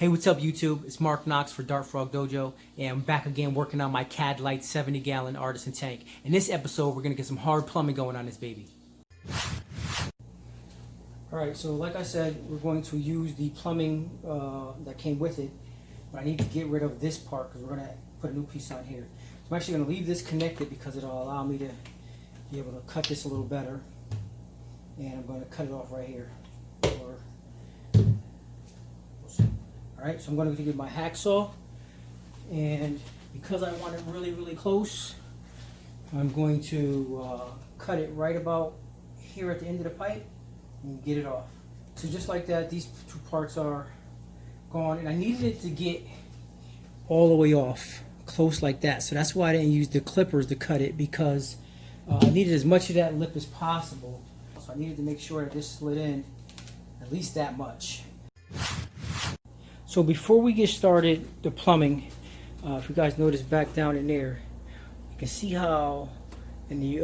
Hey, what's up YouTube? It's Mark Knox for Dart Frog Dojo, and I'm back again working on my CAD Light 70-gallon Artisan tank. In this episode, we're going to get some hard plumbing going on this baby. Alright, so like I said, we're going to use the plumbing that came with it, but I need to get rid of this part because we're going to put a new piece on here. So I'm actually going to leave this connected because it'll allow me to be able to cut this a little better, and I'm going to cut it off right here. Alright, so I'm going to get my hacksaw, and because I want it really, really close, I'm going to cut it right about here at the end of the pipe and get it off. So just like that, these two parts are gone, and I needed it to get all the way off, close like that. So that's why I didn't use the clippers to cut it, because I needed as much of that lip as possible. So I needed to make sure that this slid in at least that much. So before we get started, the plumbing, if you guys notice back down in there, you can see how in the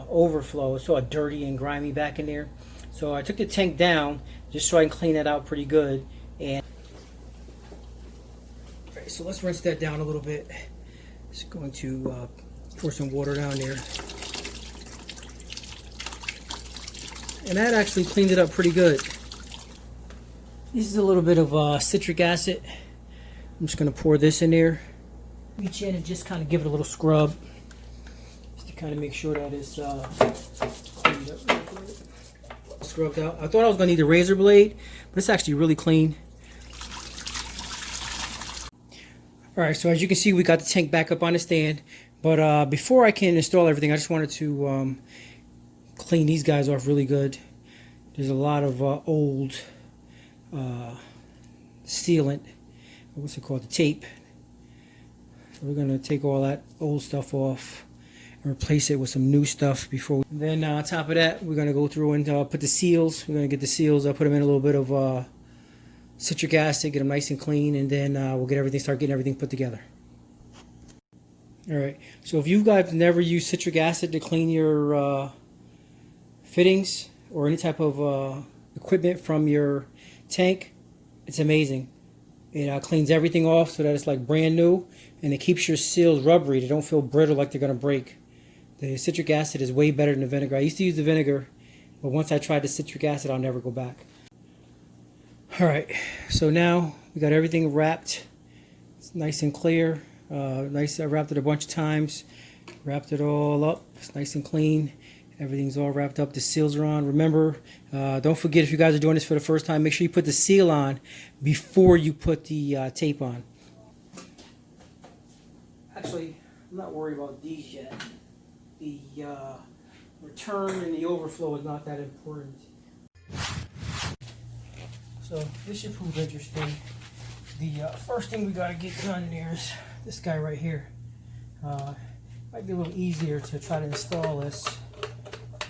overflow it's all dirty and grimy back in there. So I took the tank down just so I can clean that out pretty good. And okay, so let's rinse that down a little bit. Just going to pour some water down there. And that actually cleaned it up pretty good. This is a little bit of citric acid. I'm just going to pour this in there. Reach in and just kind of give it a little scrub, just to kind of make sure that it's cleaned up real good. Scrubbed out. I thought I was going to need a razor blade, but it's actually really clean. Alright, so as you can see, we got the tank back up on the stand. But before I can install everything, I just wanted to clean these guys off really good. There's a lot of old sealant, what's it called, the tape. So we're going to take all that old stuff off and replace it with some new stuff before. Then on top of that, we're going to go through and put the seals. We're going to get the seals. I'll put them in a little bit of citric acid, get them nice and clean, and then we'll start getting everything put together. Alright, so if you guys never used citric acid to clean your fittings or any type of equipment from your tank, it's amazing. It cleans everything off so that it's like brand new, and it keeps your seals rubbery. They don't feel brittle like they're going to break. The citric acid is way better than the vinegar. I used to use the vinegar, but once I tried the citric acid, I'll never go back. Alright, so now we got everything wrapped. It's nice and clear. I wrapped it a bunch of times. Wrapped it all up. It's nice and clean. Everything's all wrapped up. The seals are on. Remember, don't forget, if you guys are doing this for the first time, make sure you put the seal on before you put the tape on. Actually, I'm not worried about these yet. The return and the overflow is not that important. So this should prove interesting. The first thing we got to get done here is this guy right here. Might be a little easier to try to install this.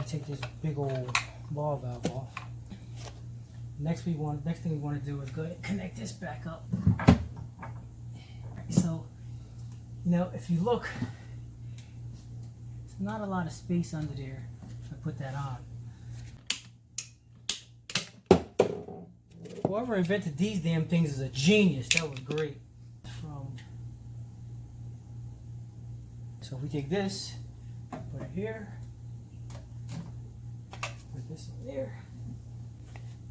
Take this big old ball valve off. Next thing we want to do is go ahead and connect this back up. So, you know, if you look, there's not a lot of space under there to put that on. Whoever invented these damn things is a genius. That was great. So if we take this, put it here. This in there.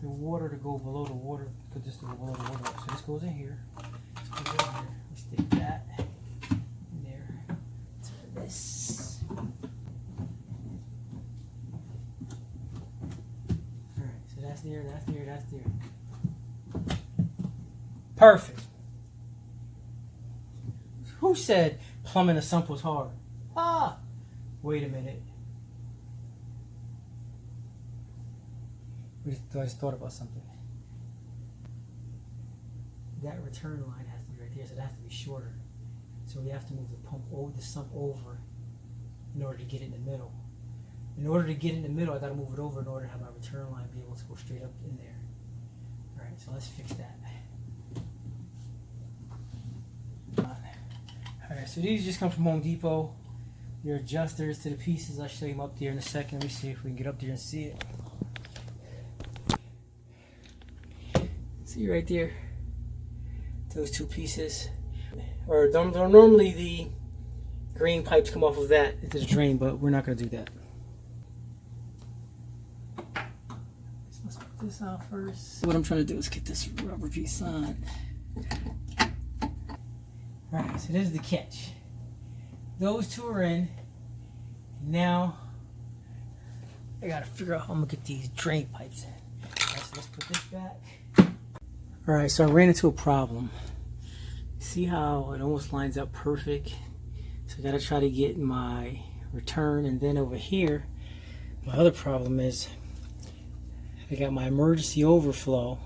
The water to go below the water, because this to go below the water. So this goes in here. This goes in here. We stick that in there. So this. Alright, so that's there, that's there, that's there. Perfect. Who said plumbing a sump was hard? Ah! Wait a minute. I just thought about something. That return line has to be right there, so it has to be shorter. So we have to move the sump over in order to get it in the middle. In order to get in the middle, I got to move it over in order to have my return line be able to go straight up in there. Alright, so let's fix that. Alright, so these just come from Home Depot. They're adjusters to the pieces. I'll show you them up there in a second. Let me see if we can get up there and see it. See right there. those two pieces. Or normally the green pipes come off of that into the drain, but we're not going to do that. So let's put this out first. What I'm trying to do is get this rubber piece on. Alright, so this is the catch. Those two are in. Now I gotta figure out how I'm gonna get these drain pipes in. Alright, so let's put this back. Alright, so I ran into a problem. See how it almost lines up perfect? So I gotta try to get my return, and then over here, my other problem is I got my emergency overflow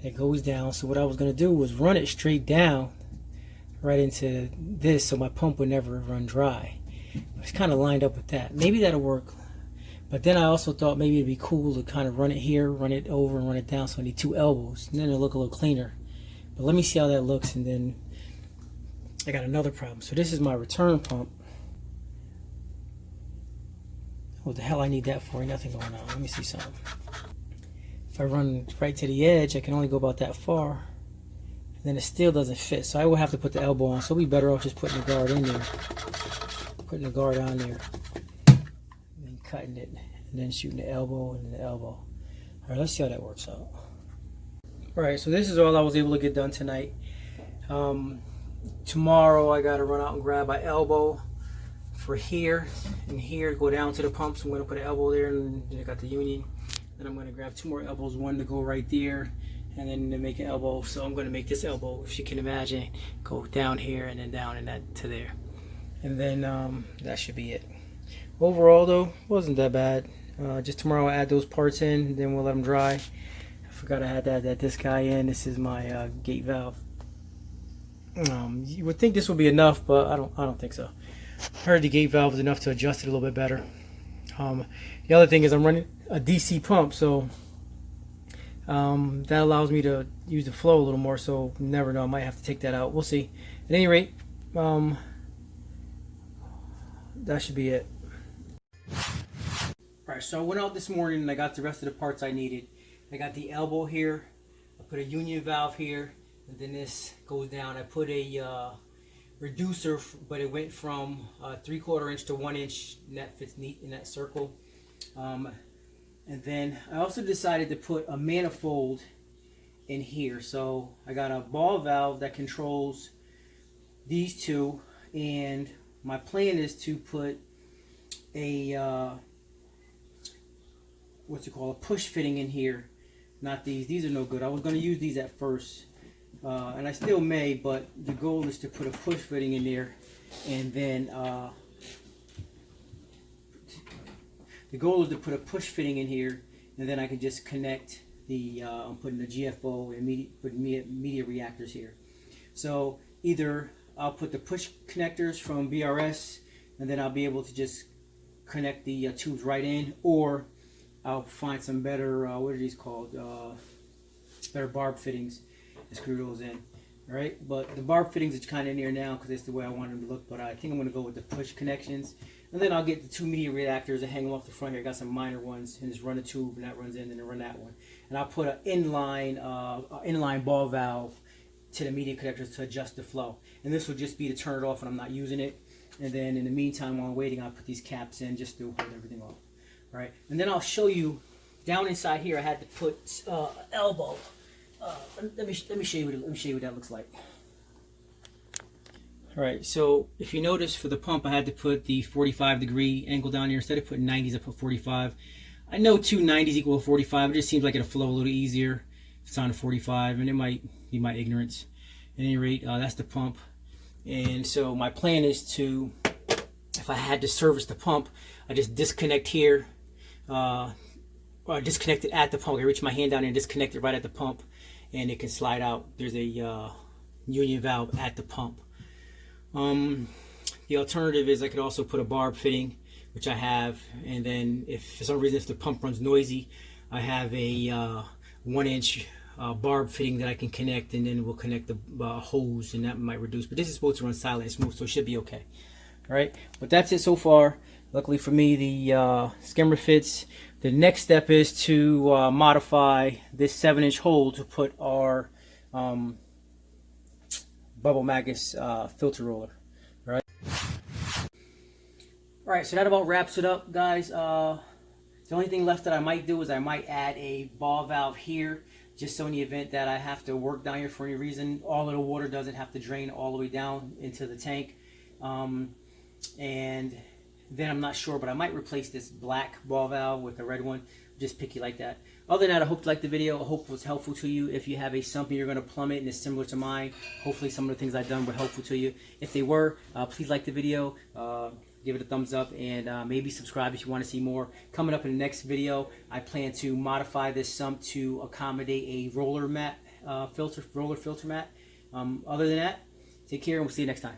that goes down. So what I was gonna do was run it straight down right into this so my pump would never run dry. It's kind of lined up with that. Maybe that'll work. But then I also thought maybe it'd be cool to kind of run it here, run it over, and run it down, so I need two elbows, and then it'll look a little cleaner. But let me see how that looks, and then I got another problem. So this is my return pump. What the hell I need that for? Ain't nothing going on. Let me see something. If I run right to the edge, I can only go about that far. And then it still doesn't fit, so I will have to put the elbow on. So it'll be better off just putting the guard in there. Putting the guard on there. And then cutting it. And then shooting the elbow and then the elbow. Alright, let's see how that works out. Alright, so this is all I was able to get done tonight. Tomorrow I gotta run out and grab my elbow for here and here, go down to the pump. So I'm gonna put an elbow there, and then I got the union. Then I'm gonna grab two more elbows, one to go right there, and then to make an elbow. So I'm gonna make this elbow, if you can imagine, go down here and then down and that to there. And then that should be it. Overall though, wasn't that bad. Just tomorrow I'll add those parts in, then we'll let them dry. I forgot I had that this guy in. This is my gate valve. You would think this would be enough, but I don't think so. I heard the gate valve is enough to adjust it a little bit better. The other thing is I'm running a DC pump, so that allows me to use the flow a little more. So never know, I might have to take that out. We'll see. At any rate, that should be it. Alright, so I went out this morning and I got the rest of the parts I needed. I got the elbow here, I put a union valve here, and then this goes down. I put a reducer, but it went from 3/4 inch to 1 inch, and that fits neat in that circle. And then I also decided to put a manifold in here. So I got a ball valve that controls these two, and my plan is to put a what's it called, a push fitting in here. Not these. These are no good. I was going to use these at first, and I still may, but the goal is to put a push fitting in there, and then the goal is to put a push fitting in here, and then I can just connect the I'm putting the GFO and media reactors here. So either I'll put the push connectors from BRS, and then I'll be able to just connect the tubes right in, or I'll find some better, what are these called, better barb fittings and screw those in. Alright, but the barb fittings are kind of near now because that's the way I want them to look, but I think I'm going to go with the push connections. And then I'll get the two media reactors and hang them off the front here. I got some minor ones, and just run a tube, and that runs in, and then run that one. And I'll put an inline ball valve to the media connectors to adjust the flow. And this will just be to turn it off when I'm not using it. And then in the meantime, while I'm waiting, I'll put these caps in just to hold everything off. Right, and then I'll show you down inside here. I had to put elbow. Let me show you what that looks like. All right, so if you notice for the pump, I had to put the 45-degree angle down here. Instead of putting 90s, I put 45. I know 2 90s equal 45. It just seems like it'll flow a little easier if it's on 45, and it might be my ignorance. At any rate, that's the pump. And so my plan is to, if I had to service the pump, I just disconnect here. Or disconnect it at the pump. I reach my hand down and disconnect it right at the pump, and it can slide out. There's a union valve at the pump. The alternative is I could also put a barb fitting, which I have, and then if for some reason if the pump runs noisy, I have a 1 inch barb fitting that I can connect, and then we'll connect the hose, and that might reduce. But this is supposed to run silent and smooth, so it should be okay. All right, but that's it so far. Luckily for me, the skimmer fits. The next step is to modify this 7-inch hole to put our Bubble Magus filter roller. All right. All right, so that about wraps it up, guys. The only thing left that I might do is I might add a ball valve here, just so in the event that I have to work down here for any reason, all of the water doesn't have to drain all the way down into the tank. And then I'm not sure, but I might replace this black ball valve with a red one, just picky like that. Other than that, I hope you liked the video. I hope it was helpful to you. If you have a sump and you're going to plumb it and it's similar to mine, hopefully some of the things I've done were helpful to you. If they were, please like the video. Give it a thumbs up, and maybe subscribe if you want to see more. Coming up in the next video, I plan to modify this sump to accommodate a roller filter mat. Other than that, take care and we'll see you next time.